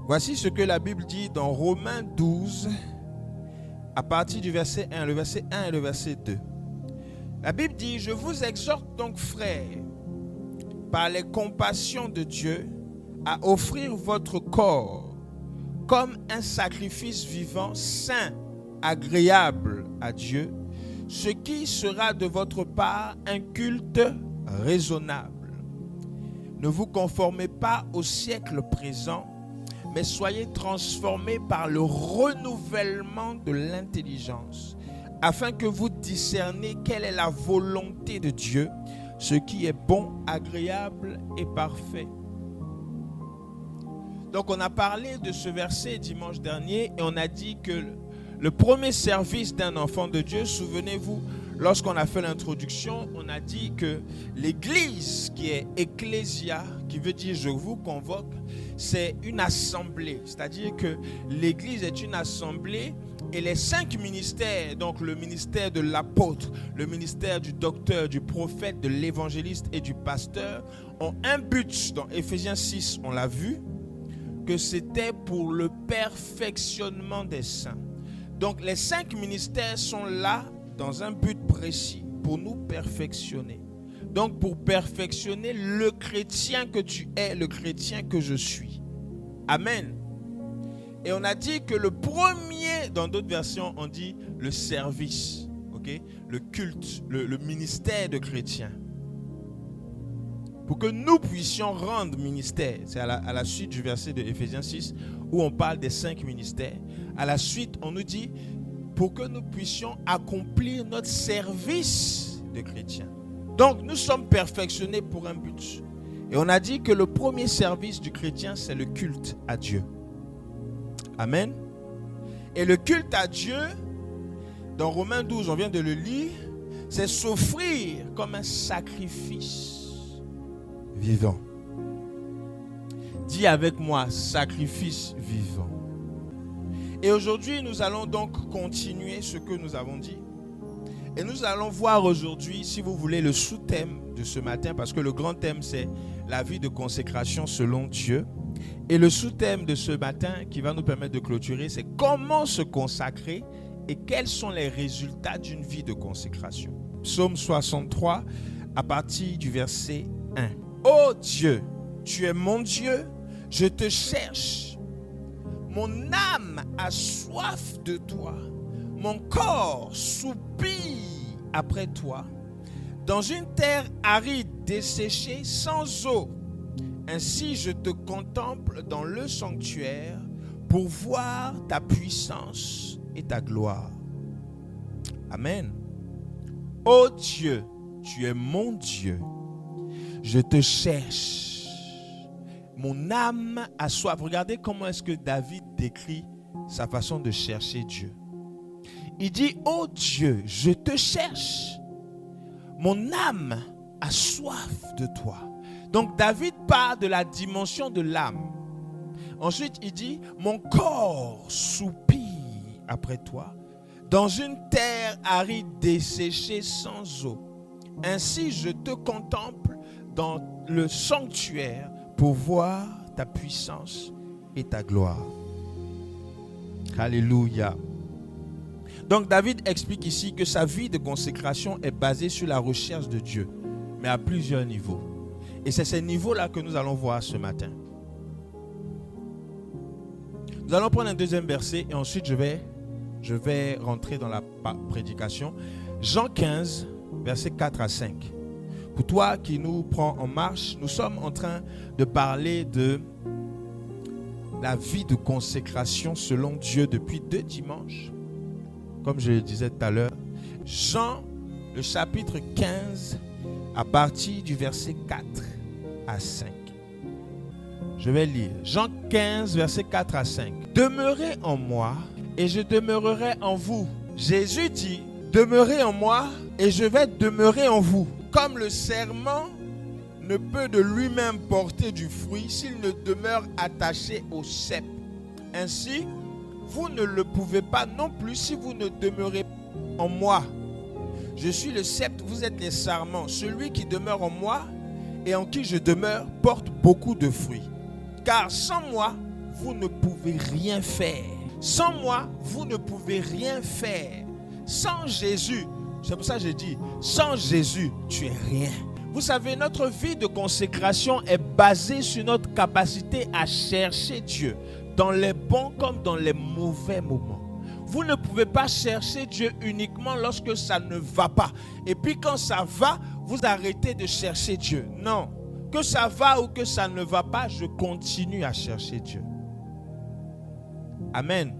Voici ce que la Bible dit dans Romains 12, à partir du verset 1, le verset 1 et le verset 2. La Bible dit: « Je vous exhorte donc, frères, par les compassions de Dieu, à offrir votre corps comme un sacrifice vivant, saint, agréable à Dieu, ce qui sera de votre part un culte raisonnable. Ne vous conformez pas au siècle présent, mais soyez transformés par le renouvellement de l'intelligence, afin que vous discerniez quelle est la volonté de Dieu, ce qui est bon, agréable et parfait. » Donc on a parlé de ce verset dimanche dernier et on a dit que le premier service d'un enfant de Dieu, souvenez-vous, lorsqu'on a fait l'introduction, on a dit que l'église qui est ecclésia, qui veut dire je vous convoque, c'est une assemblée. C'est-à-dire que l'église est une assemblée et les 5 ministères, donc le ministère de l'apôtre, le ministère du docteur, du prophète, de l'évangéliste et du pasteur, ont un but. Dans Éphésiens 6, on l'a vu, que c'était pour le perfectionnement des saints. Donc les 5 ministères sont là dans un but précis, pour nous perfectionner. Donc pour perfectionner le chrétien que tu es, le chrétien que je suis. Amen. Et on a dit que le premier, dans d'autres versions, on dit le service, okay? Le culte, le ministère de chrétien. Pour que nous puissions rendre ministère, c'est à la suite du verset de Éphésiens 6 où on parle des 5 ministères. À la suite, on nous dit pour que nous puissions accomplir notre service de chrétien. Donc, nous sommes perfectionnés pour un but. Et on a dit que le premier service du chrétien, c'est le culte à Dieu. Amen. Et le culte à Dieu, dans Romains 12, on vient de le lire, c'est s'offrir comme un sacrifice vivant. Dis avec moi, sacrifice vivant. Et aujourd'hui, nous allons donc continuer ce que nous avons dit. Et nous allons voir aujourd'hui, si vous voulez, le sous-thème de ce matin, parce que le grand thème, c'est la vie de consécration selon Dieu. Et le sous-thème de ce matin, qui va nous permettre de clôturer, c'est comment se consacrer et quels sont les résultats d'une vie de consécration. Psaume 63, à partir du verset 1. Ô Dieu, tu es mon Dieu, je te cherche. Mon âme a soif de toi. Mon corps soupire après toi. Dans une terre aride, desséchée, sans eau. Ainsi je te contemple dans le sanctuaire pour voir ta puissance et ta gloire. Amen. Ô Dieu, tu es mon Dieu. Je te cherche. Mon âme a soif. Regardez comment est-ce que David décrit sa façon de chercher Dieu. Il dit, ô Dieu, je te cherche. Mon âme a soif de toi. Donc David part de la dimension de l'âme. Ensuite, il dit, mon corps soupire après toi, dans une terre aride, desséchée, sans eau. Ainsi, je te contemple dans le sanctuaire pour voir ta puissance et ta gloire. Alléluia. Donc David explique ici que sa vie de consécration est basée sur la recherche de Dieu, mais à plusieurs niveaux. Et c'est ces niveaux-là que nous allons voir ce matin. Nous allons prendre un deuxième verset et ensuite je vais rentrer dans la prédication. Jean 15, versets 4 à 5. Pour toi qui nous prends en marche, nous sommes en train de parler de la vie de consécration selon Dieu depuis 2 dimanches. Comme je le disais tout à l'heure, Jean, le chapitre 15, à partir du verset 4 à 5. Je vais lire. Jean 15, verset 4 à 5. Demeurez en moi et je demeurerai en vous. Jésus dit, demeurez en moi et je vais demeurer en vous. Comme le serment ne peut de lui-même porter du fruit s'il ne demeure attaché au cep. Ainsi, vous ne le pouvez pas non plus si vous ne demeurez en moi. Je suis le cep, vous êtes les sarments. Celui qui demeure en moi et en qui je demeure porte beaucoup de fruits. Car sans moi, vous ne pouvez rien faire. Sans moi, vous ne pouvez rien faire. Sans Jésus, c'est pour ça que j'ai dit, sans Jésus, tu es rien. Vous savez, notre vie de consécration est basée sur notre capacité à chercher Dieu, dans les bons comme dans les mauvais moments. Vous ne pouvez pas chercher Dieu uniquement lorsque ça ne va pas. Et puis quand ça va, vous arrêtez de chercher Dieu. Non. Que ça va ou que ça ne va pas, je continue à chercher Dieu. Amen.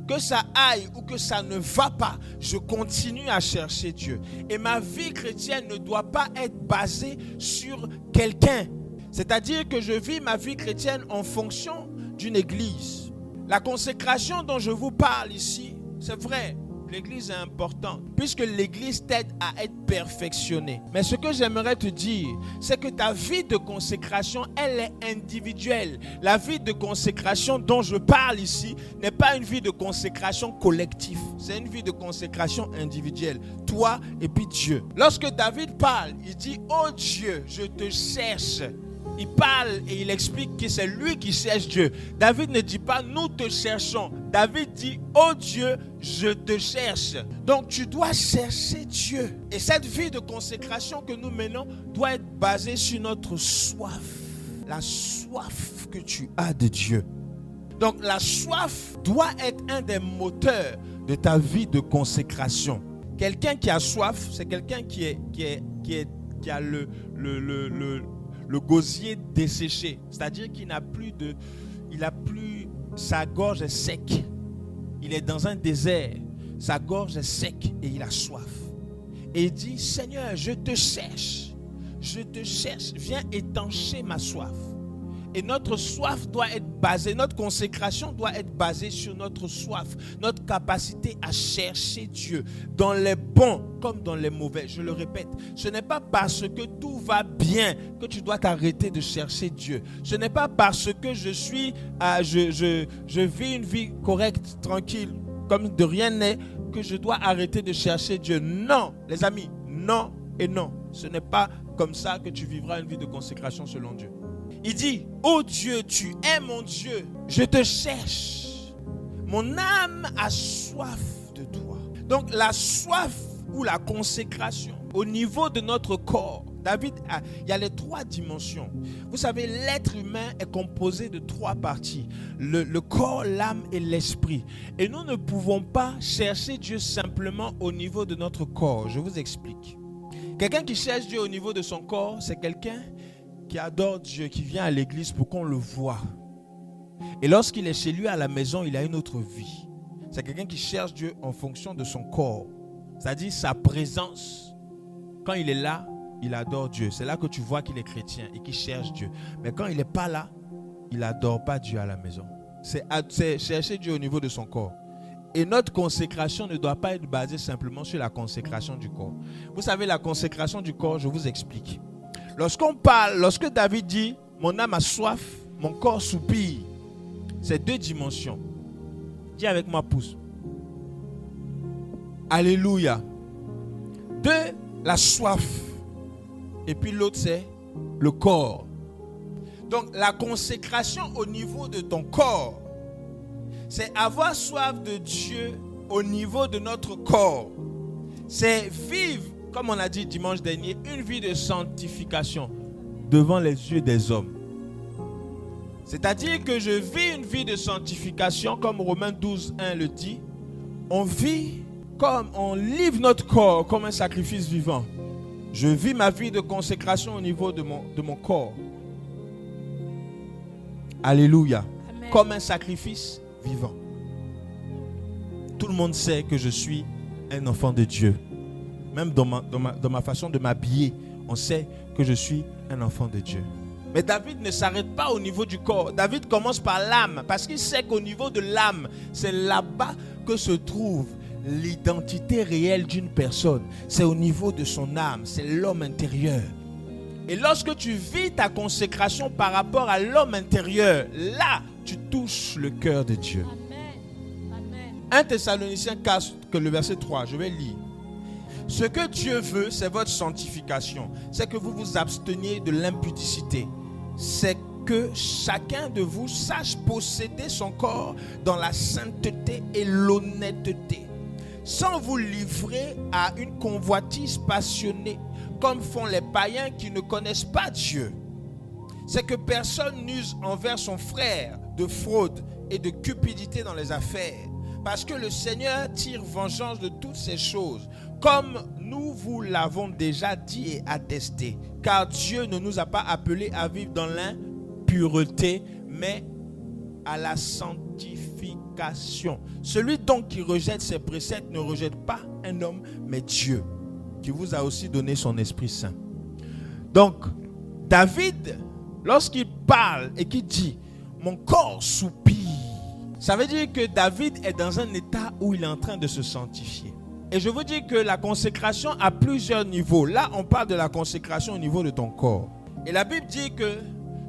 Que ça aille ou que ça ne va pas, je continue à chercher Dieu. Et ma vie chrétienne ne doit pas être basée sur quelqu'un. C'est-à-dire que je vis ma vie chrétienne en fonction d'une église. La consécration dont je vous parle ici, c'est vrai, l'église est importante, puisque l'église t'aide à être perfectionné. Mais ce que j'aimerais te dire, c'est que ta vie de consécration, elle est individuelle. La vie de consécration dont je parle ici n'est pas une vie de consécration collective. C'est une vie de consécration individuelle. Toi et puis Dieu. Lorsque David parle, il dit « Oh Dieu, je te cherche ». Il parle et il explique que c'est lui qui cherche Dieu. David ne dit pas « nous te cherchons ». David dit « oh Dieu, je te cherche ». Donc tu dois chercher Dieu. Et cette vie de consécration que nous menons doit être basée sur notre soif. La soif que tu as de Dieu. Donc la soif doit être un des moteurs de ta vie de consécration. Quelqu'un qui a soif, c'est quelqu'un qui a le gosier desséché, c'est-à-dire qu'il n'a plus sa gorge est sec. Il est dans un désert, sa gorge est sec et il a soif. Et il dit, Seigneur, je te cherche, viens étancher ma soif. Et notre soif doit être basée, notre consécration doit être basée sur notre soif, notre capacité à chercher Dieu dans les bons comme dans les mauvais. Je le répète, ce n'est pas parce que tout va bien que tu dois t'arrêter de chercher Dieu. Ce n'est pas parce que je vis une vie correcte, tranquille, comme de rien n'est, que je dois arrêter de chercher Dieu. Non, les amis, non et non. Ce n'est pas comme ça que tu vivras une vie de consécration selon Dieu. Il dit, oh Dieu, tu es mon Dieu, je te cherche. Mon âme a soif de toi. Donc la soif ou la consécration au niveau de notre corps, il y a les 3 dimensions. Vous savez, l'être humain est composé de 3 parties. Le corps, l'âme et l'esprit. Et nous ne pouvons pas chercher Dieu simplement au niveau de notre corps. Je vous explique. Quelqu'un qui cherche Dieu au niveau de son corps, c'est quelqu'un qui adore Dieu, qui vient à l'église pour qu'on le voie. Et lorsqu'il est chez lui à la maison, il a une autre vie. C'est quelqu'un qui cherche Dieu en fonction de son corps. C'est-à-dire sa présence. Quand il est là, il adore Dieu. C'est là que tu vois qu'il est chrétien et qu'il cherche Dieu. Mais quand il n'est pas là, il n'adore pas Dieu à la maison. C'est chercher Dieu au niveau de son corps. Et notre consécration ne doit pas être basée simplement sur la consécration du corps. Vous savez, la consécration du corps, je vous explique. Lorsque David dit « mon âme a soif, mon corps soupire », c'est 2 dimensions. Dis avec moi, pouce. Alléluia. 2, la soif. Et puis l'autre, c'est le corps. Donc la consécration au niveau de ton corps, c'est avoir soif de Dieu au niveau de notre corps. C'est vivre, comme on a dit dimanche dernier, une vie de sanctification devant les yeux des hommes. C'est-à-dire que je vis une vie de sanctification, comme Romains 12:1 le dit. On livre notre corps comme un sacrifice vivant. Je vis ma vie de consécration au niveau de mon corps. Alléluia. Amen. Comme un sacrifice vivant. Tout le monde sait que je suis un enfant de Dieu. Même dans ma façon de m'habiller, on sait que je suis un enfant de Dieu. Mais David ne s'arrête pas au niveau du corps. David commence par l'âme, parce qu'il sait qu'au niveau de l'âme, c'est là-bas que se trouve l'identité réelle d'une personne. C'est au niveau de son âme, c'est l'homme intérieur. Et lorsque tu vis ta consécration par rapport à l'homme intérieur, là, tu touches le cœur de Dieu. Amen. 1 Thessaloniciens 4, que le verset 3, je vais lire. Ce que Dieu veut, c'est votre sanctification. C'est que vous vous absteniez de l'impudicité. C'est que chacun de vous sache posséder son corps dans la sainteté et l'honnêteté, sans vous livrer à une convoitise passionnée, comme font les païens qui ne connaissent pas Dieu. C'est que personne n'use envers son frère de fraude et de cupidité dans les affaires, parce que le Seigneur tire vengeance de toutes ces choses, comme nous vous l'avons déjà dit et attesté, car Dieu ne nous a pas appelés à vivre dans l'impureté, mais à la sanctification. Celui donc qui rejette ses préceptes ne rejette pas un homme, mais Dieu, qui vous a aussi donné son Esprit Saint. Donc, David, lorsqu'il parle et qu'il dit « Mon corps soupire », ça veut dire que David est dans un état où il est en train de se sanctifier. Et je vous dis que la consécration a plusieurs niveaux. Là, on parle de la consécration au niveau de ton corps. Et la Bible dit que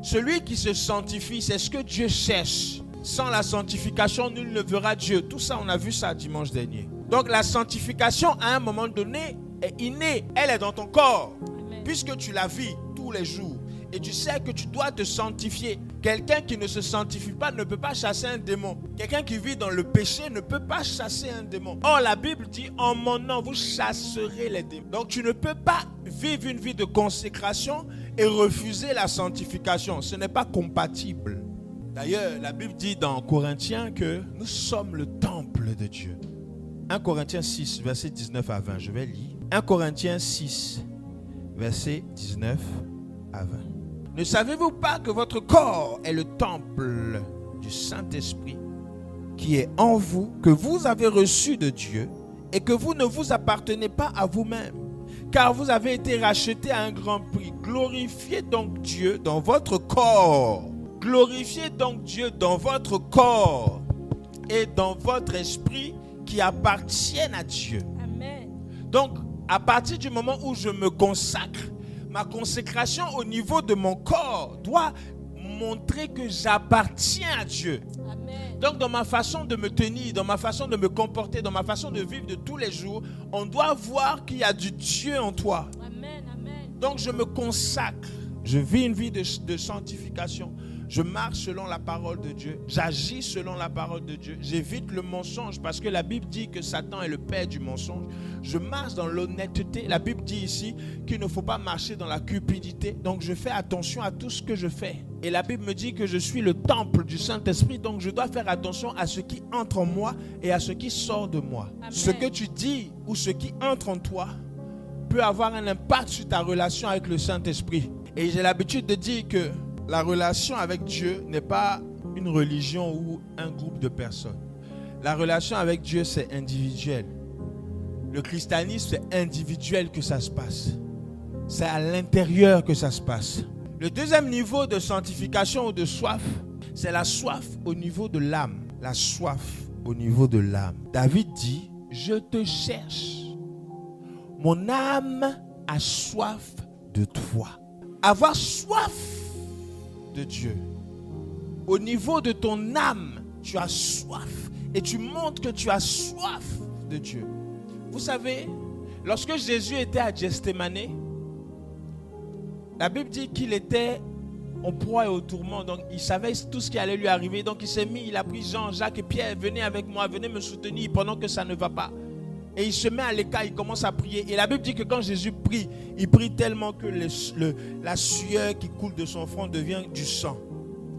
celui qui se sanctifie, c'est ce que Dieu cherche. Sans la sanctification, nul ne verra Dieu. Tout ça, on a vu ça dimanche dernier. Donc la sanctification, à un moment donné, est innée. Elle est dans ton corps. Amen. Puisque tu la vis tous les jours. Et tu sais que tu dois te sanctifier. Quelqu'un qui ne se sanctifie pas ne peut pas chasser un démon. Quelqu'un qui vit dans le péché ne peut pas chasser un démon. Or, la Bible dit, en mon nom, vous chasserez les démons. Donc, tu ne peux pas vivre une vie de consécration et refuser la sanctification. Ce n'est pas compatible. D'ailleurs, la Bible dit dans Corinthiens que nous sommes le temple de Dieu. 1 Corinthiens 6, verset 19 à 20. Je vais lire. 1 Corinthiens 6, verset 19 à 20. Ne savez-vous pas que votre corps est le temple du Saint-Esprit qui est en vous, que vous avez reçu de Dieu et que vous ne vous appartenez pas à vous-même, car vous avez été rachetés à un grand prix. Glorifiez donc Dieu dans votre corps. Glorifiez donc Dieu dans votre corps et dans votre esprit qui appartiennent à Dieu. Amen. Donc, à partir du moment où je me consacre, ma consécration au niveau de mon corps doit montrer que j'appartiens à Dieu. Amen. Donc dans ma façon de me tenir, dans ma façon de me comporter, dans ma façon de vivre de tous les jours, on doit voir qu'il y a du Dieu en toi. Amen. Amen. Donc je me consacre, je vis une vie de sanctification. Je marche selon la parole de Dieu. J'agis selon la parole de Dieu. J'évite le mensonge parce que la Bible dit que Satan est le père du mensonge. Je marche dans l'honnêteté. La Bible dit ici qu'il ne faut pas marcher dans la cupidité. Donc je fais attention à tout ce que je fais. Et la Bible me dit que je suis le temple du Saint-Esprit. Donc je dois faire attention à ce qui entre en moi et à ce qui sort de moi. Amen. Ce que tu dis ou ce qui entre en toi peut avoir un impact sur ta relation avec le Saint-Esprit. Et j'ai l'habitude de dire que la relation avec Dieu n'est pas une religion ou un groupe de personnes. La relation avec Dieu, c'est individuel. Le christianisme, c'est individuel que ça se passe. C'est à l'intérieur que ça se passe. Le deuxième niveau de sanctification ou de soif, c'est la soif au niveau de l'âme. La soif au niveau de l'âme. David dit, je te cherche. Mon âme a soif de toi. Avoir soif de Dieu. Au niveau de ton âme, tu as soif et tu montres que tu as soif de Dieu. Vous savez, lorsque Jésus était à Gethsémani, la Bible dit qu'il était en proie et au tourment, donc il savait tout ce qui allait lui arriver, donc il s'est mis, il a pris Jean, Jacques et Pierre, venez avec moi, venez me soutenir pendant que ça ne va pas. Et il se met à l'écart, il commence à prier. Et la Bible dit que quand Jésus prie, il prie tellement que la sueur qui coule de son front devient du sang.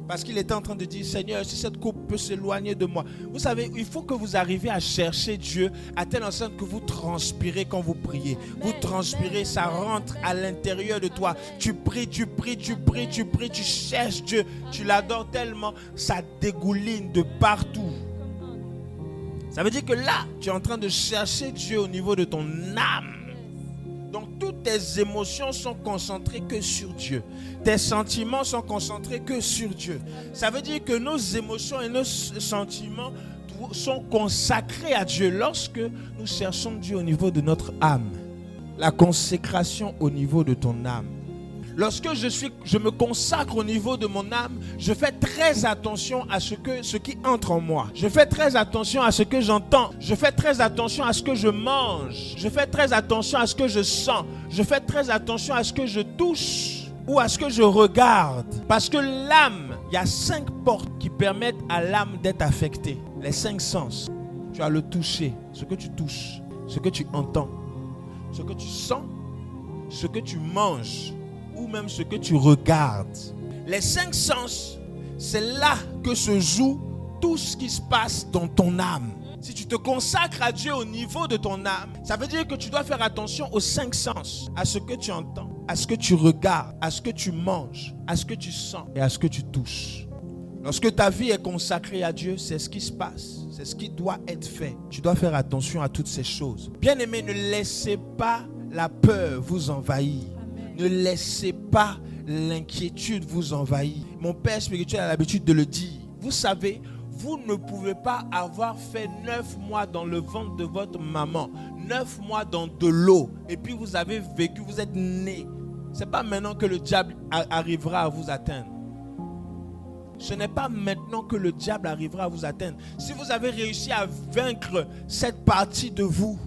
Parce qu'il était en train de dire, Seigneur, si cette coupe peut s'éloigner de moi. Vous savez, il faut que vous arriviez à chercher Dieu à telle enseigne que vous transpirez quand vous priez. Vous transpirez, ça rentre à l'intérieur de toi. Tu pries, tu cherches Dieu. Tu l'adores tellement, ça dégouline de partout. Ça veut dire que là, tu es en train de chercher Dieu au niveau de ton âme. Donc, toutes tes émotions sont concentrées que sur Dieu. Tes sentiments sont concentrés que sur Dieu. Ça veut dire que nos émotions et nos sentiments sont consacrés à Dieu lorsque nous cherchons Dieu au niveau de notre âme. La consécration au niveau de ton âme. Lorsque je me consacre au niveau de mon âme, je fais très attention à ce qui entre en moi. Je fais très attention à ce que j'entends. Je fais très attention à ce que je mange. Je fais très attention à ce que je sens. Je fais très attention à ce que je touche. ou à ce que je regarde? Parce que l'âme, il y a 5 portes qui permettent à l'âme d'être affectée. Les 5 sens. Tu as le toucher, ce que tu touches, ce que tu entends, ce que tu sens, ce que tu manges ou même ce que tu regardes. Les 5 sens, c'est là que se joue tout ce qui se passe dans ton âme. Si tu te consacres à Dieu au niveau de ton âme, ça veut dire que tu dois faire attention aux 5 sens, à ce que tu entends, à ce que tu regardes, à ce que tu manges, à ce que tu sens et à ce que tu touches. Lorsque ta vie est consacrée à Dieu, c'est ce qui se passe, c'est ce qui doit être fait. Tu dois faire attention à toutes ces choses. Bien-aimés, ne laissez pas la peur vous envahir. Amen. Ne laissez pas l'inquiétude vous envahir. Mon père spirituel a l'habitude de le dire. Vous savez, vous ne pouvez pas avoir fait 9 mois dans le ventre de votre maman, 9 mois dans de l'eau, et puis vous avez vécu, vous êtes né. Ce n'est pas maintenant que le diable arrivera à vous atteindre. Ce n'est pas maintenant que le diable arrivera à vous atteindre. Si vous avez réussi à vaincre cette partie de vous,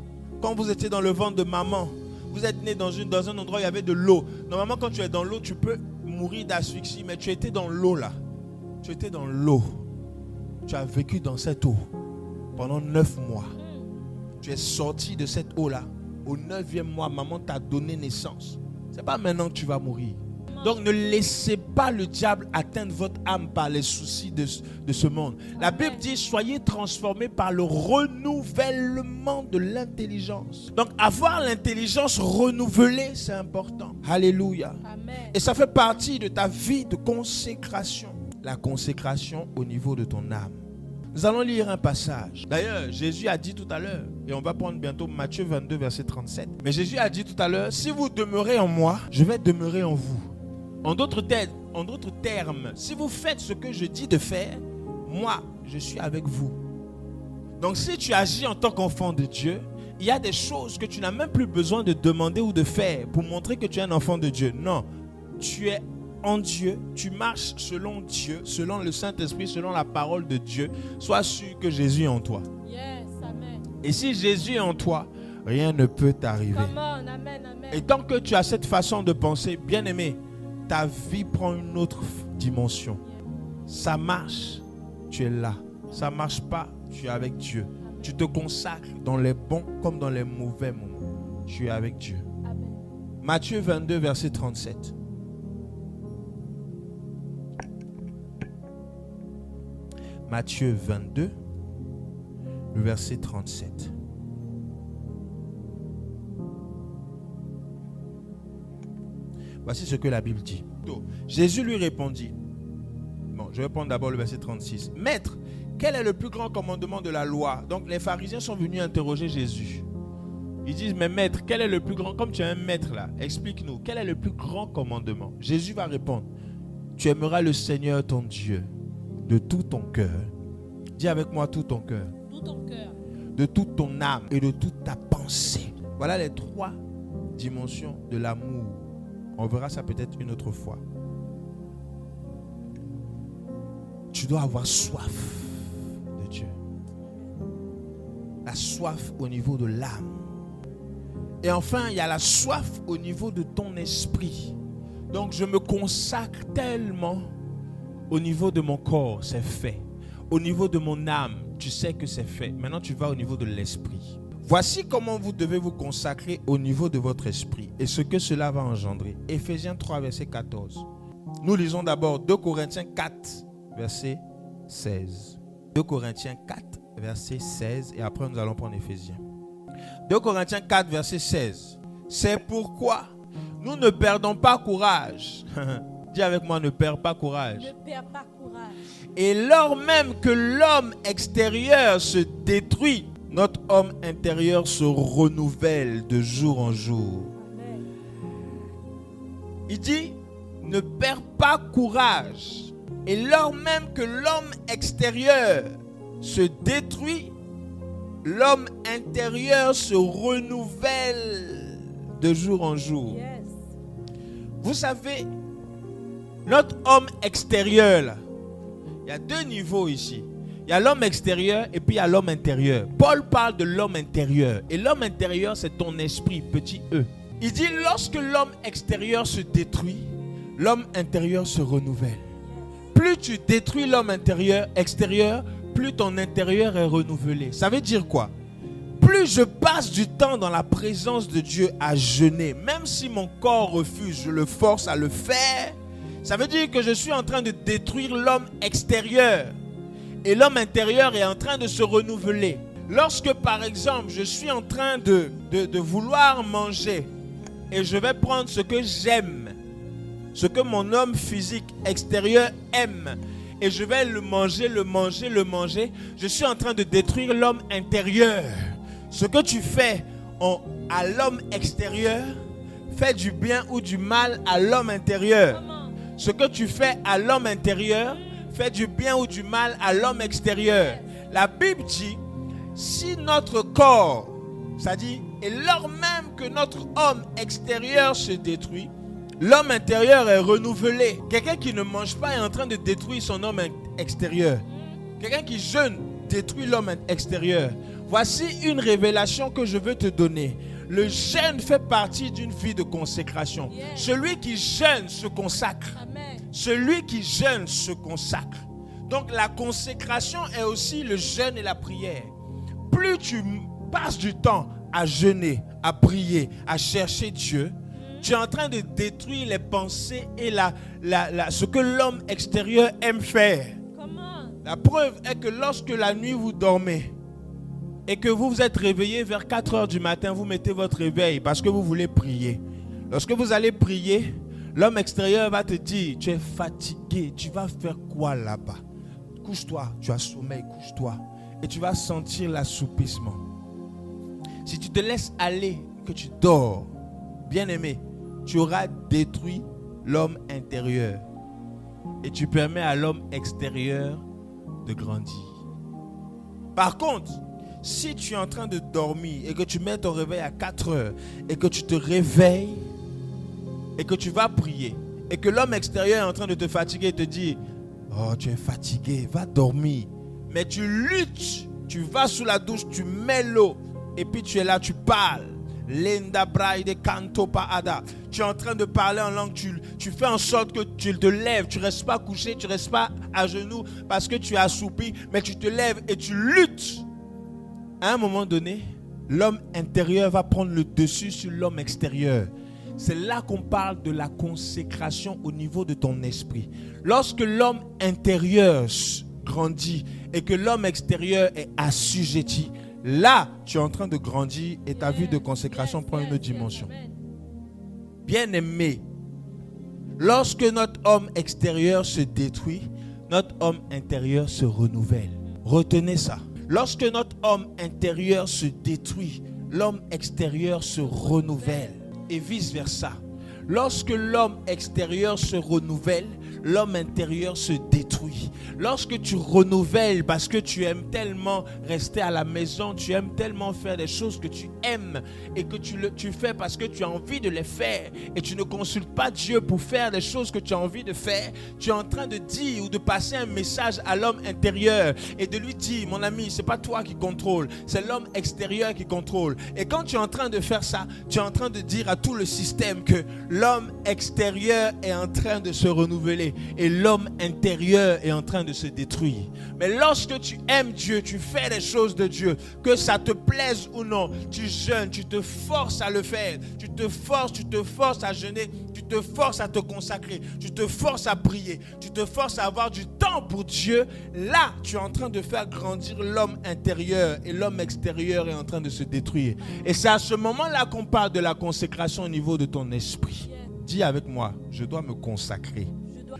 quand vous étiez dans le ventre de maman, vous êtes né dans un endroit où il y avait de l'eau. Normalement, quand tu es dans l'eau, tu peux mourir d'asphyxie, mais tu étais dans l'eau là. Tu étais dans l'eau. Tu as vécu dans cette eau pendant 9 mois. Tu es sorti de cette eau-là. Au 9e mois, maman t'a donné naissance. Ce n'est pas maintenant que tu vas mourir. Donc ne laissez pas le diable atteindre votre âme par les soucis de ce monde. La Bible dit, soyez transformés par le renouvellement de l'intelligence. Donc avoir l'intelligence renouvelée, c'est important. Alléluia. Amen. Et ça fait partie de ta vie de consécration. La consécration au niveau de ton âme. Nous allons lire un passage. D'ailleurs, Jésus a dit tout à l'heure, et on va prendre bientôt Matthieu 22, verset 37. Mais Jésus a dit tout à l'heure, si vous demeurez en moi, je vais demeurer en vous. En d'autres termes, si vous faites ce que je dis de faire, moi, je suis avec vous. Donc si tu agis en tant qu'enfant de Dieu, il y a des choses que tu n'as même plus besoin de demander ou de faire pour montrer que tu es un enfant de Dieu. Non, tu es en Dieu, tu marches selon Dieu, selon le Saint-Esprit, selon la parole de Dieu. Sois sûr que Jésus est en toi. Yes, amen. Et si Jésus est en toi, rien ne peut t'arriver. Come on, amen, amen. Et tant que tu as cette façon de penser, bien aimé, ta vie prend une autre dimension. Ça marche, tu es là. Ça ne marche pas, tu es avec Dieu. Amen. Tu te consacres dans les bons comme dans les mauvais moments. Tu es avec Dieu. Amen. Matthieu 22, verset 37. Matthieu 22, le verset 37. Voici ce que la Bible dit. Jésus lui répondit. Bon, je vais prendre d'abord le verset 36. Maître, quel est le plus grand commandement de la loi? Donc les pharisiens sont venus interroger Jésus. Ils disent, mais maître, quel est le plus grand? Comme tu es un maître là, explique-nous, quel est le plus grand commandement? Jésus va répondre, tu aimeras le Seigneur ton Dieu de tout ton cœur. Dis avec moi tout ton cœur. Tout ton cœur. De toute ton âme et de toute ta pensée. Voilà les 3 dimensions de l'amour. On verra ça peut-être une autre fois. Tu dois avoir soif de Dieu. La soif au niveau de l'âme. Et enfin, il y a la soif au niveau de ton esprit. Donc, je me consacre tellement au niveau de mon corps, c'est fait. Au niveau de mon âme, tu sais que c'est fait. Maintenant, tu vas au niveau de l'esprit. Voici comment vous devez vous consacrer au niveau de votre esprit et ce que cela va engendrer. Éphésiens 3, verset 14. Nous lisons d'abord 2 Corinthiens 4, verset 16. 2 Corinthiens 4, verset 16 et après nous allons prendre Éphésiens. 2 Corinthiens 4, verset 16. C'est pourquoi nous ne perdons pas courage. Dis avec moi, ne perds pas courage. Ne perds pas courage. Et lors même que l'homme extérieur se détruit, notre homme intérieur se renouvelle de jour en jour. Amen. Il dit, ne perds pas courage. Et lors même que l'homme extérieur se détruit, l'homme intérieur se renouvelle de jour en jour. Yes. Vous savez, notre homme extérieur, là, il y a 2 niveaux ici. Il y a l'homme extérieur et puis il y a l'homme intérieur. Paul parle de l'homme intérieur. Et l'homme intérieur, c'est ton esprit, petit e. Il dit, lorsque l'homme extérieur se détruit, l'homme intérieur se renouvelle. Plus tu détruis l'homme extérieur, plus ton intérieur est renouvelé. Ça veut dire quoi? Plus je passe du temps dans la présence de Dieu à jeûner, même si mon corps refuse, je le force à le faire, ça veut dire que je suis en train de détruire l'homme extérieur. Et l'homme intérieur est en train de se renouveler. Lorsque, par exemple, je suis en train de vouloir manger et je vais prendre ce que j'aime, ce que mon homme physique extérieur aime, et je vais le manger, je suis en train de détruire l'homme intérieur. Ce que tu fais à l'homme extérieur fait du bien ou du mal à l'homme intérieur. Ce que tu fais à l'homme intérieur fait du bien ou du mal à l'homme extérieur. La Bible dit, si notre corps, c'est-à-dire, et lors même que notre homme extérieur se détruit, l'homme intérieur est renouvelé. Quelqu'un qui ne mange pas est en train de détruire son homme extérieur. Quelqu'un qui jeûne détruit l'homme extérieur. Voici une révélation que je veux te donner. Le jeûne fait partie d'une vie de consécration. Celui qui jeûne se consacre. Amen. Celui qui jeûne se consacre. Donc la consécration est aussi le jeûne et la prière. Plus tu passes du temps à jeûner, à prier, à chercher Dieu, tu es en train de détruire les pensées et ce que l'homme extérieur aime faire. Comment? La preuve est que lorsque la nuit vous dormez et que vous vous êtes réveillé vers 4 heures du matin, vous mettez votre réveil parce que vous voulez prier. Lorsque vous allez prier, l'homme extérieur va te dire, tu es fatigué, tu vas faire quoi là-bas? Couche-toi, tu as sommeil, couche-toi. Et tu vas sentir l'assoupissement. Si tu te laisses aller, que tu dors, bien-aimé, tu auras détruit l'homme intérieur. Et tu permets à l'homme extérieur de grandir. Par contre, si tu es en train de dormir et que tu mets ton réveil à 4 heures et que tu te réveilles et que tu vas prier et que l'homme extérieur est en train de te fatiguer et te dire « Oh, tu es fatigué, va dormir. » Mais tu luttes, tu vas sous la douche, tu mets l'eau et puis tu es là, tu parles. Lenda braide canto paada. Tu es en train de parler en langue, tu fais en sorte que tu te lèves, tu ne restes pas couché, tu ne restes pas à genoux parce que tu es assoupi, mais tu te lèves et tu luttes. À un moment donné, l'homme intérieur va prendre le dessus sur l'homme extérieur. C'est là qu'on parle de la consécration au niveau de ton esprit. Lorsque l'homme intérieur grandit et que l'homme extérieur est assujetti, là, tu es en train de grandir et ta vie de consécration prend une autre dimension. Bien-aimé, lorsque notre homme extérieur se détruit, notre homme intérieur se renouvelle. Retenez ça. Lorsque notre homme intérieur se détruit, l'homme extérieur se renouvelle et vice-versa. Lorsque l'homme extérieur se renouvelle, l'homme intérieur se détruit. Lorsque tu renouvelles parce que tu aimes tellement rester à la maison, tu aimes tellement faire des choses que tu aimes et que tu fais parce que tu as envie de les faire et tu ne consultes pas Dieu pour faire des choses que tu as envie de faire, tu es en train de dire ou de passer un message à l'homme intérieur et de lui dire, mon ami, c'est pas toi qui contrôle, c'est l'homme extérieur qui contrôle. Et quand tu es en train de faire ça, tu es en train de dire à tout le système que l'homme extérieur est en train de se renouveler et l'homme intérieur est en train de se détruire. Mais lorsque tu aimes Dieu, tu fais les choses de Dieu, que ça te plaise ou non, tu jeûnes, tu te forces à le faire, tu te forces à jeûner, tu te forces à te consacrer, tu te forces à prier, tu te forces à avoir du temps pour Dieu. Là, tu es en train de faire grandir l'homme intérieur et l'homme extérieur est en train de se détruire. Et c'est à ce moment-là qu'on parle de la consécration au niveau de ton esprit. Dis avec moi, je dois me consacrer.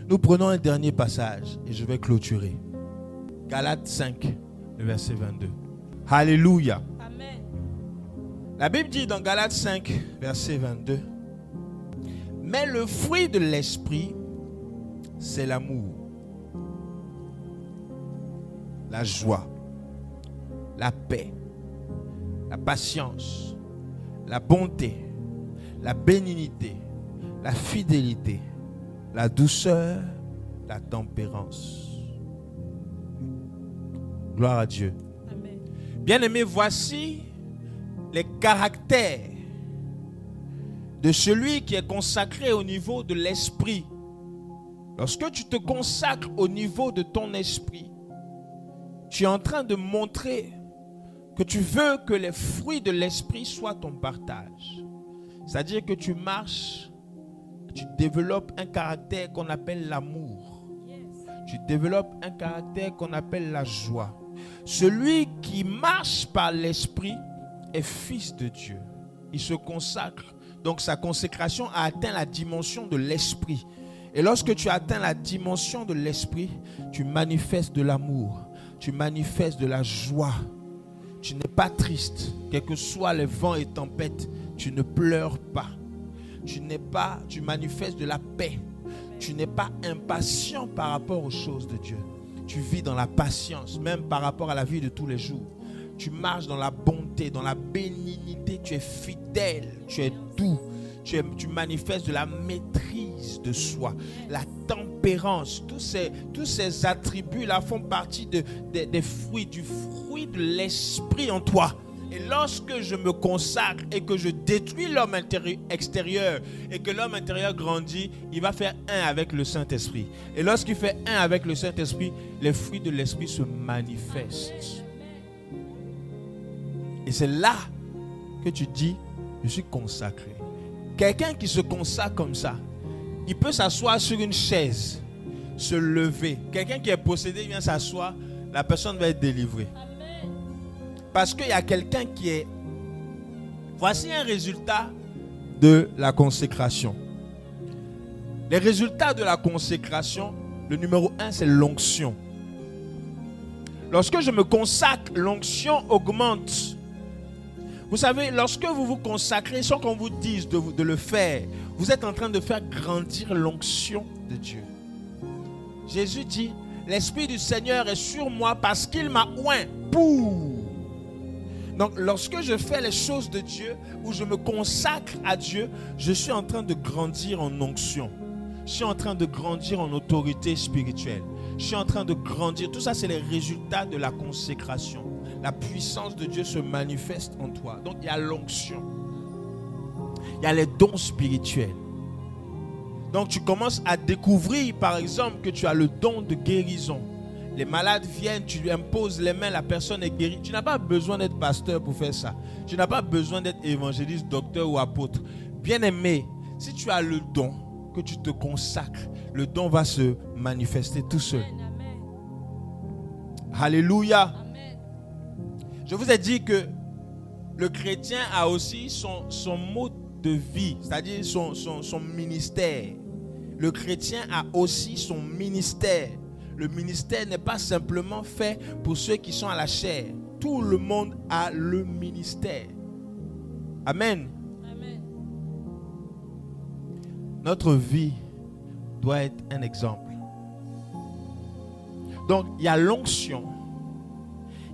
Nous prenons un dernier passage et je vais clôturer. Galates 5, le verset 22. Alléluia. Amen. La Bible dit dans Galates 5, verset 22, mais le fruit de l'esprit, c'est l'amour, la joie, la paix, la patience, la bonté, la bénignité, la fidélité, la douceur, la tempérance. Gloire à Dieu. Amen. Bien-aimés, voici les caractères de celui qui est consacré au niveau de l'esprit Lorsque tu te consacres au niveau de ton esprit, tu es en train de montrer que tu veux que les fruits de l'esprit soient ton partage. C'est-à-dire que tu marches, tu développes un caractère qu'on appelle l'amour. Tu développes un caractère qu'on appelle la joie. Celui qui marche par l'esprit est fils de Dieu. Il se consacre. Donc sa consécration a atteint la dimension de l'esprit. Et lorsque tu atteins la dimension de l'esprit, tu manifestes de l'amour, tu manifestes de la joie. Tu n'es pas triste, quels que soient les vents et tempêtes, tu ne pleures pas. Tu manifestes de la paix. Tu n'es pas impatient par rapport aux choses de Dieu. Tu vis dans la patience, même par rapport à la vie de tous les jours. Tu marches dans la bonté, dans la bénignité, tu es fidèle, tu es doux. Tu manifestes de la maîtrise de soi, la tempérance. Tous ces attributs-là font partie des fruits, du fruit de l'esprit en toi. Et lorsque je me consacre et que je détruis l'homme extérieur et que l'homme intérieur grandit, il va faire un avec le Saint-Esprit. Et lorsqu'il fait un avec le Saint-Esprit, les fruits de l'esprit se manifestent. Et c'est là que tu dis, je suis consacré. Quelqu'un qui se consacre comme ça, il peut s'asseoir sur une chaise, se lever. Quelqu'un qui est possédé vient s'asseoir, la personne va être délivrée. Parce qu'il y a quelqu'un qui est... Voici un résultat de la consécration. Les résultats de la consécration, le numéro 1, c'est l'onction. Lorsque je me consacre, l'onction augmente. Vous savez, lorsque vous vous consacrez, sans qu'on vous dise de le faire, vous êtes en train de faire grandir l'onction de Dieu. Jésus dit, l'Esprit du Seigneur est sur moi parce qu'il m'a oint pour. Donc, lorsque je fais les choses de Dieu, où je me consacre à Dieu, je suis en train de grandir en onction. Je suis en train de grandir en autorité spirituelle. Je suis en train de grandir. Tout ça, c'est les résultats de la consécration. La puissance de Dieu se manifeste en toi. Donc, il y a l'onction. Il y a les dons spirituels. Donc, tu commences à découvrir, par exemple, que tu as le don de guérison. Les malades viennent, tu lui imposes les mains, la personne est guérie. Tu n'as pas besoin d'être pasteur pour faire ça. Tu n'as pas besoin d'être évangéliste, docteur ou apôtre. Bien-aimé, si tu as le don, que tu te consacres, le don va se manifester tout seul. Amen. Alléluia. Amen. Je vous ai dit que le chrétien a aussi son mode de vie, c'est-à-dire son ministère. Le chrétien a aussi son ministère. Le ministère n'est pas simplement fait pour ceux qui sont à la chair. Tout le monde a le ministère. Amen. Amen. Notre vie doit être un exemple. Donc, il y a l'onction.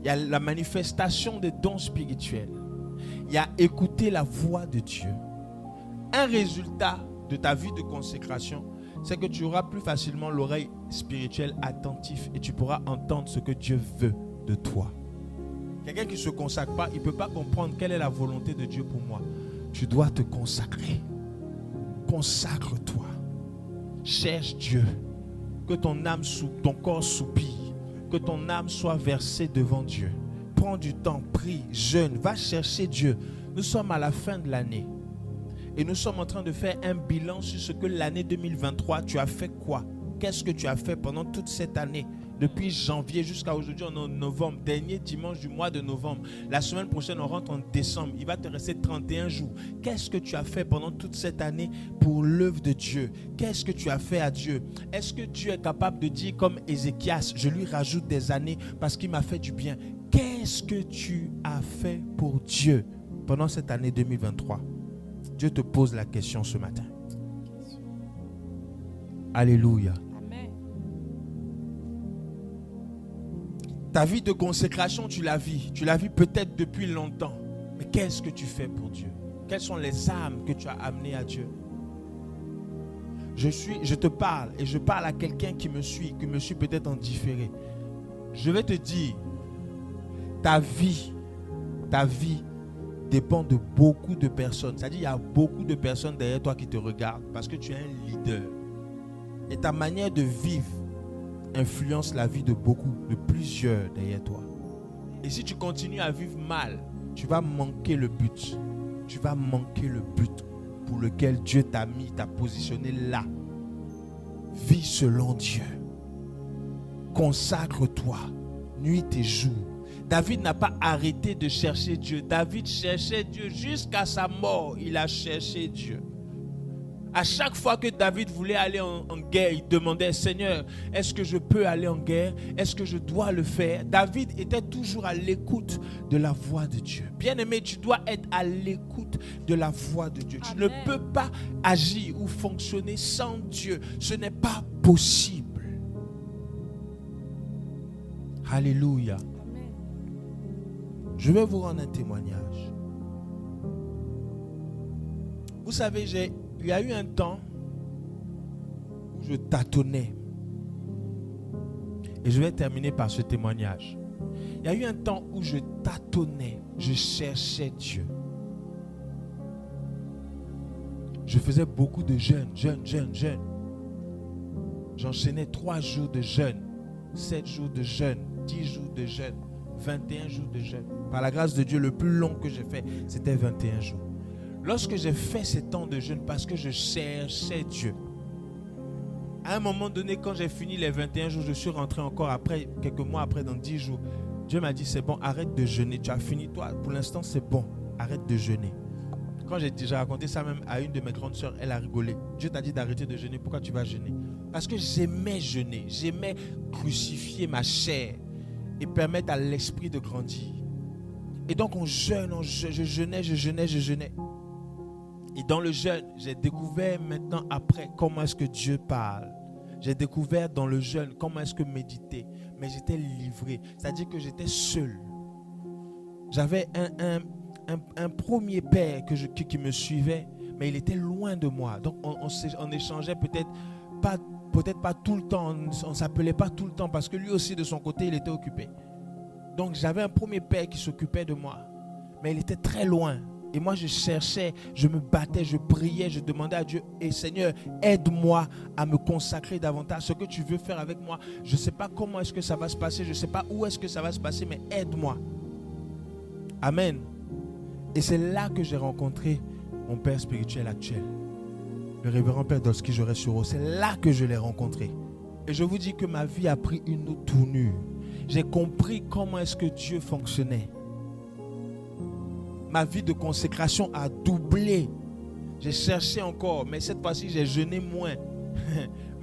Il y a la manifestation des dons spirituels. Il y a écouter la voix de Dieu. Un résultat de ta vie de consécration, c'est que tu auras plus facilement l'oreille spirituelle attentive et tu pourras entendre ce que Dieu veut de toi. Quelqu'un qui ne se consacre pas, il ne peut pas comprendre quelle est la volonté de Dieu pour moi. Tu dois te consacrer. Consacre-toi. Cherche Dieu. Que ton âme, ton corps soupire. Que ton âme soit versée devant Dieu. Prends du temps, prie, jeûne, va chercher Dieu. Nous sommes à la fin de l'année. Et nous sommes en train de faire un bilan sur ce que l'année 2023, tu as fait quoi? Qu'est-ce que tu as fait pendant toute cette année? Depuis janvier jusqu'à aujourd'hui, on est en novembre, dernier dimanche du mois de novembre. La semaine prochaine, on rentre en décembre. Il va te rester 31 jours. Qu'est-ce que tu as fait pendant toute cette année pour l'œuvre de Dieu? Qu'est-ce que tu as fait à Dieu? Est-ce que Dieu est capable de dire comme Ézéchias, je lui rajoute des années parce qu'il m'a fait du bien? Qu'est-ce que tu as fait pour Dieu pendant cette année 2023? Dieu te pose la question ce matin. Alléluia. Amen. Ta vie de consécration, tu la vis. Tu la vis peut-être depuis longtemps. Mais qu'est-ce que tu fais pour Dieu? Quelles sont les âmes que tu as amenées à Dieu? Je te parle et je parle à quelqu'un qui me suit peut-être en différé. Je vais te dire, ta vie dépend de beaucoup de personnes. C'est-à-dire, il y a beaucoup de personnes derrière toi qui te regardent parce que tu es un leader. Et ta manière de vivre influence la vie de beaucoup, de plusieurs derrière toi. Et si tu continues à vivre mal, tu vas manquer le but. Tu vas manquer le but pour lequel Dieu t'a mis, t'a positionné là. Vis selon Dieu. Consacre-toi, nuit et jour. David n'a pas arrêté de chercher Dieu. David cherchait Dieu jusqu'à sa mort. Il a cherché Dieu. À chaque fois que David voulait aller en guerre, il demandait, Seigneur, est-ce que je peux aller en guerre? Est-ce que je dois le faire? David était toujours à l'écoute de la voix de Dieu. Bien-aimé, tu dois être à l'écoute de la voix de Dieu. Tu ne peux pas agir ou fonctionner sans Dieu. Ce n'est pas possible. Alléluia. Je vais vous rendre un témoignage. Vous savez, il y a eu un temps où je tâtonnais. Et je vais terminer par ce témoignage. Il y a eu un temps où je tâtonnais, je cherchais Dieu. Je faisais beaucoup de jeûnes. J'enchaînais 3 jours de jeûne, 7 jours de jeûne, 10 jours de jeûne, 21 jours de jeûne. Par la grâce de Dieu, le plus long que j'ai fait, c'était 21 jours. Lorsque j'ai fait ces temps de jeûne, parce que je cherchais Dieu, à un moment donné, quand j'ai fini les 21 jours, je suis rentré encore après, quelques mois après, dans 10 jours. Dieu m'a dit, c'est bon, arrête de jeûner. Tu as fini, toi, pour l'instant, c'est bon, arrête de jeûner. Quand j'ai raconté ça même à une de mes grandes sœurs, elle a rigolé. Dieu t'a dit d'arrêter de jeûner, pourquoi tu vas jeûner? Parce que j'aimais jeûner, j'aimais crucifier ma chair et permettre à l'esprit de grandir. Et donc on jeûne, je jeûnais. Et dans le jeûne, j'ai découvert maintenant après comment est-ce que Dieu parle. J'ai découvert dans le jeûne comment est-ce que méditer. Mais j'étais livré, c'est-à-dire que j'étais seul. J'avais un premier père qui me suivait, mais il était loin de moi. Donc on échangeait peut-être pas tout le temps, on ne s'appelait pas tout le temps parce que lui aussi de son côté il était occupé. Donc j'avais un premier père qui s'occupait de moi, mais il était très loin. Et moi je cherchais, je me battais, je priais, je demandais à Dieu, et Seigneur, aide-moi à me consacrer davantage. Ce que tu veux faire avec moi, je ne sais pas comment est-ce que ça va se passer, je ne sais pas où est-ce que ça va se passer, mais aide-moi. Amen. Et c'est là que j'ai rencontré mon père spirituel actuel, le révérend père Dolski Joré-Suro. C'est là que je l'ai rencontré. Et je vous dis que ma vie a pris une autre tournure. J'ai compris comment est-ce que Dieu fonctionnait. Ma vie de consécration a doublé. J'ai cherché encore, mais cette fois-ci, j'ai jeûné moins.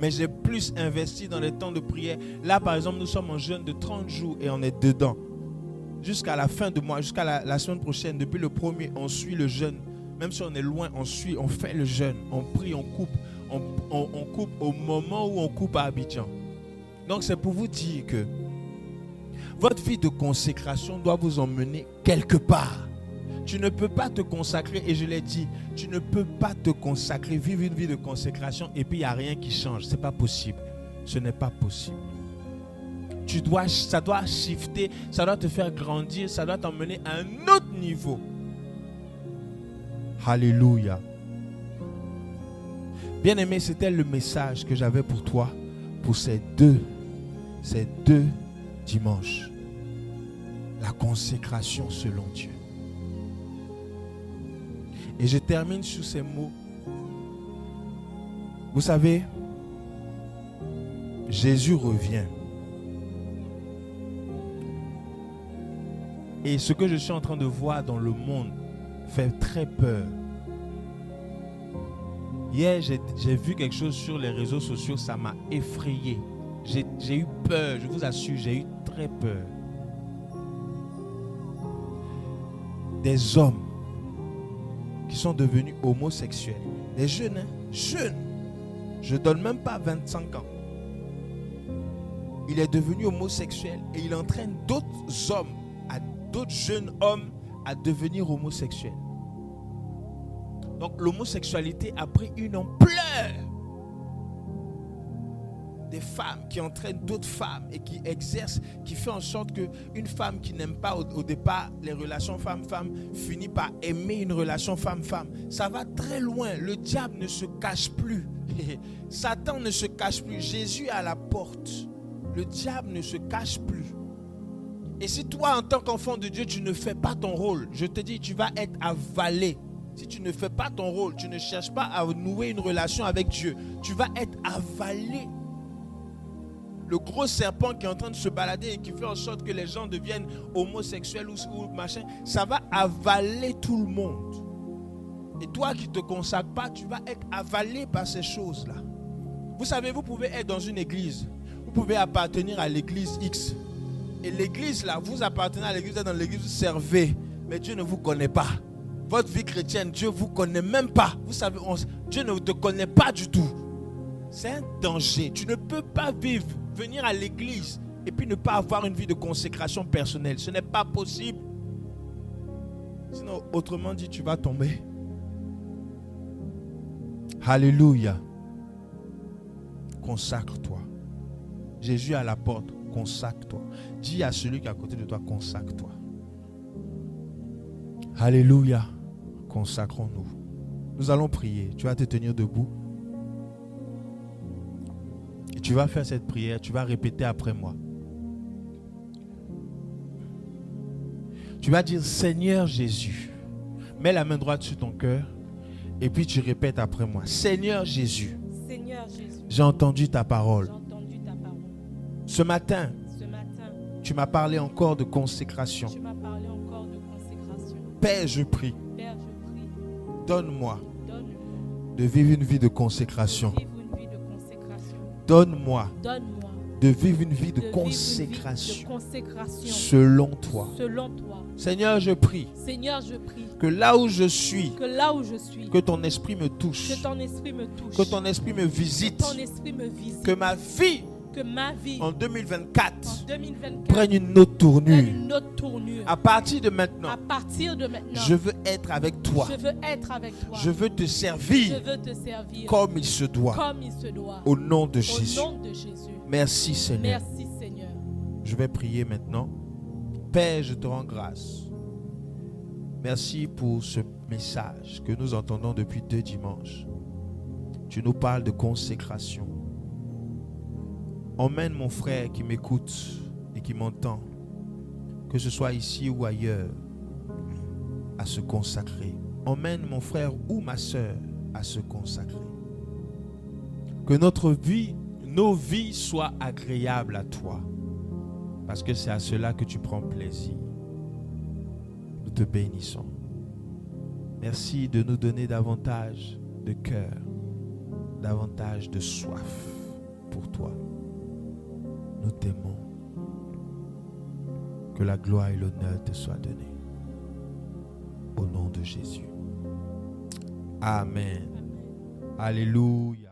Mais j'ai plus investi dans les temps de prière. Là, par exemple, nous sommes en jeûne de 30 jours et on est dedans. Jusqu'à la fin de mois, jusqu'à la semaine prochaine, depuis le 1er, on suit le jeûne. Même si on est loin, on fait le jeûne. On prie, on coupe. On coupe au moment où on coupe à Abidjan. Donc, c'est pour vous dire que votre vie de consécration doit vous emmener quelque part. Tu ne peux pas te consacrer, et je l'ai dit, tu ne peux pas te consacrer, vivre une vie de consécration et puis il n'y a rien qui change. Ce n'est pas possible. Ce n'est pas possible. Ça doit shifter, ça doit te faire grandir, ça doit t'emmener à un autre niveau. Alléluia. Bien-aimé, c'était le message que j'avais pour toi pour ces deux dimanches. La consécration selon Dieu. Et je termine sur ces mots. Vous savez, Jésus revient. Et ce que je suis en train de voir dans le monde fait très peur. Hier, j'ai vu quelque chose sur les réseaux sociaux, ça m'a effrayé. J'ai eu peur, je vous assure, j'ai eu très peur. Des hommes qui sont devenus homosexuels. Des jeunes, jeunes. Je ne donne même pas 25 ans. Il est devenu homosexuel et il entraîne d'autres hommes, d'autres jeunes hommes à devenir homosexuels. Donc l'homosexualité a pris une ampleur. des femmes qui entraînent d'autres femmes et qui exercent, qui fait en sorte qu'une femme qui n'aime pas au départ les relations femme-femme finit par aimer une relation femme-femme. Ça va très loin. Le diable ne se cache plus. Satan ne se cache plus. Jésus est à la porte. Le diable ne se cache plus. Et si toi, en tant qu'enfant de Dieu, tu ne fais pas ton rôle, je te dis, tu vas être avalé. Si tu ne fais pas ton rôle, tu ne cherches pas à nouer une relation avec Dieu, tu vas être avalé. Le gros serpent qui est en train de se balader et qui fait en sorte que les gens deviennent homosexuels ou machin, ça va avaler tout le monde. Et toi qui ne te consacres pas, tu vas être avalé par ces choses-là. Vous savez, vous pouvez être dans une église, vous pouvez appartenir à l'église X. Et l'église là, vous appartenez à l'église, dans l'église vous servez, mais Dieu ne vous connaît pas. Votre vie chrétienne, Dieu ne vous connaît même pas. Vous savez, Dieu ne te connaît pas du tout. C'est un danger. Tu ne peux pas venir à l'église et puis ne pas avoir une vie de consécration personnelle. Ce n'est pas possible. Sinon, autrement dit, tu vas tomber. Alléluia. Consacre-toi. Jésus est à la porte. Consacre-toi. Dis à celui qui est à côté de toi, consacre-toi. Alléluia. Consacrons-nous. Nous allons prier. Tu vas te tenir debout. Et tu vas faire cette prière. Tu vas répéter après moi. Tu vas dire, Seigneur Jésus. Mets la main droite sur ton cœur. Et puis tu répètes après moi. Seigneur Jésus. Seigneur Jésus. J'ai entendu ta parole. J'ai entendu ta parole. Ce matin, tu m'as parlé encore de consécration. Tu m'as parlé encore de consécration. Père, je prie. Père, je prie. Donne-moi Donne-moi de vivre une vie de consécration. de vivre une vie de consécration. Donne-moi Donne-moi de vivre une vie de vivre consécration une vie de consécration selon toi. selon toi. Seigneur, je prie Seigneur, je prie que là où je suis, que là où je suis, que ton esprit me touche, que ton esprit me touche, que ton esprit me visite, ton esprit me visite, que ma vie que ma vie en 2024 en 2024 prenne une autre prenne tournure. une autre tournure. À partir de maintenant, À partir de maintenant, je veux être avec toi. je veux être avec toi. Je veux te Je servir veux te servir comme il se doit. comme il se doit. Au nom de Au Jésus. nom de Jésus. Merci Seigneur. Merci Seigneur. Je vais prier maintenant. Père, je te rends grâce. Merci pour ce message que nous entendons depuis 2 dimanches. Tu nous parles de consécration. Emmène mon frère qui m'écoute et qui m'entend, que ce soit ici ou ailleurs, à se consacrer. Emmène mon frère ou ma soeur à se consacrer. Que nos vies soient agréables à toi, parce que c'est à cela que tu prends plaisir. Nous te bénissons. Merci de nous donner davantage de cœur, davantage de soif pour toi. Nous t'aimons. Que la gloire et l'honneur te soient donnés. Au nom de Jésus. Amen. Alléluia.